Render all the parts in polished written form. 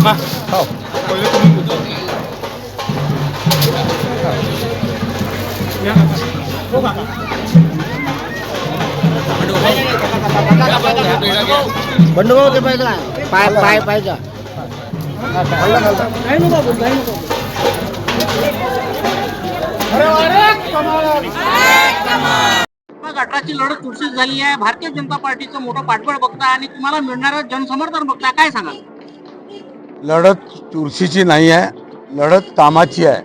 काका हो पहिले तुम्ही बोलतो. या काका. हो काका. बंडू ते पाहिजे पाय पाय पाहिजे काही नको बोल काही नको गटाची लढत चुरशीत झाली आहे. भारतीय जनता पार्टीचं मोठं पाठबळ बघता आणि तुम्हाला मिळणारं जनसमर्थन बघता, काय सांगाल? लढत चुरशीची नाही आहे, लढत कामाची आहे.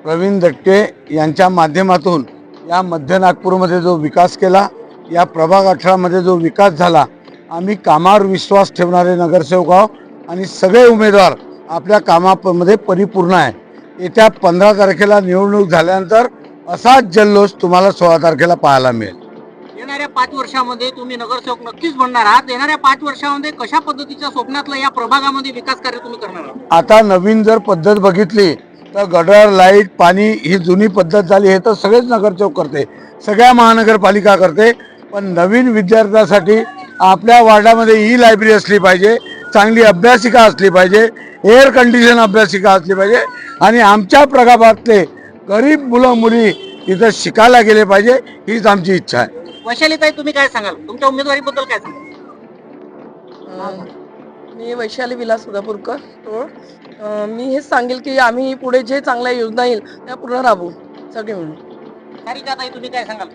प्रवीण दटके यांच्या माध्यमातून या मध्य नागपूरमध्ये जो विकास केला, या प्रभाग 18मध्ये जो विकास झाला, आम्ही कामावर विश्वास ठेवणारे नगरसेवक आहोत आणि सगळे उमेदवार आपल्या कामामध्ये परिपूर्ण आहे. येत्या 15 तारखेला निवडणूक झाल्यानंतर असाच जल्लोष तुम्हाला 16 तारखेला पाहायला मिळेल. येणाऱ्या 5 वर्षामध्ये तुम्ही नगरसेवक नक्कीच बनणार आहात. येणाऱ्या 5 वर्षामध्ये कशा पद्धतीच्या स्वप्नातलं या प्रभागामध्ये विकास कार्य तुम्ही करणार आहात? आता नवीन जर पद्धत बघितली तर गटर लाईट पाणी ही जुनी पद्धत झाली. हे तर सगळेच नगरसेवक करते, सगळ्या महानगरपालिका करते. पण नवीन विद्यार्थ्यासाठी आपल्या वार्डामध्ये ही लायब्ररी असली पाहिजे, चांगली अभ्यासिका असली पाहिजे, एअर कंडिशन अभ्यासिका असली पाहिजे आणि आमच्या प्रभागातले गरीब मुलं मुली तिथं शिकायला गेले पाहिजे, हीच आमची इच्छा आहे. वैशालीताई, तुम्ही काय सांगाल? तुमच्या उमेदवारीबद्दल काय सांगाल? मी वैशाली विलास सुधापूरकर टोळ. मी हेच सांगेल की आम्ही पुढे जे चांगल्या योजना येईल त्या पूर्ण राबवू सगळे मिळून. सारिकाताई, तुम्ही काय सांगाल?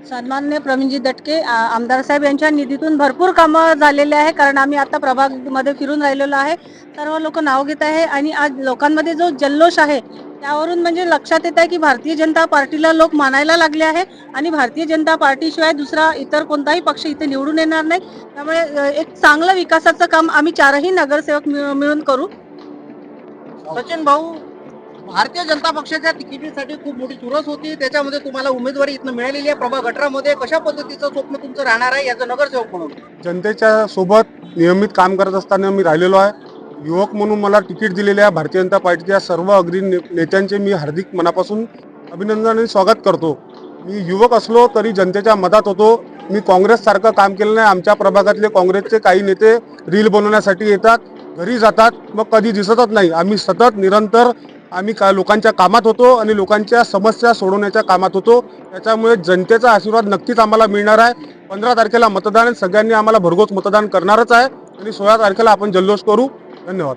सन्माननीय प्रवीणजी दटके आमदार साहेब यांच्या निधीतून भरपूर कामं झालेले आहे. कारण आम्ही आता प्रभागमध्ये फिरून राहिलेलो आहे, सर्व लोक नाव घेत आहे आणि आज लोकांमध्ये जो जल्लोष आहे त्यावरून म्हणजे लक्षात येत आहे की भारतीय जनता पार्टीला लोक मानायला लागले आहे आणि भारतीय जनता पार्टीशिवाय दुसरा इतर कोणताही पक्ष इथे निवडून येणार नाही. त्यामुळे एक चांगलं विकासाचं काम आम्ही चारही नगरसेवक मिळून करू. सचिन भाऊ, भारतीय जनता पक्षाच्या तिकिटीसाठी खूप मोठी चुरस होती, त्याच्यामध्ये तुम्हाला उमेदवारी इथनं मिळालेली आहे. प्रभाग 18मध्ये कशा पद्धतीचं स्वप्न तुमचं राहणार आहे याचं नगरसेवक म्हणून? जनतेच्या सोबत नियमित काम करत असताना मी राहिलेलो आहे. युवक म्हणून मला तिकीट दिलेले आहे. भारतीय जनता पार्टीच्या सर्व अग्रणी नेत्यांचे मी हार्दिक मनापासून अभिनंदन आणि स्वागत करतो. मी युवक असलो तरी जनतेच्या मधात होतो. मी काँग्रेससारखं काम केलं नाही. आमच्या प्रभागातले काँग्रेसचे काही नेते रील बनवण्यासाठी येतात, घरी जातात, मग कधी दिसतच नाही. आम्ही सतत निरंतर लोकांच्या कामात होतो आणि लोकांच्या समस्या सोडवण्याच्या कामात होतो. त्याच्यामुळे जनतेचा आशीर्वाद नक्कीच आम्हाला मिळणार आहे. 15 तारखेला मतदान, सगळ्यांनी आम्हाला भरघोस मतदान करणारच आहे आणि 16 तारखेला आपण जल्लोष करू. धन्यवाद.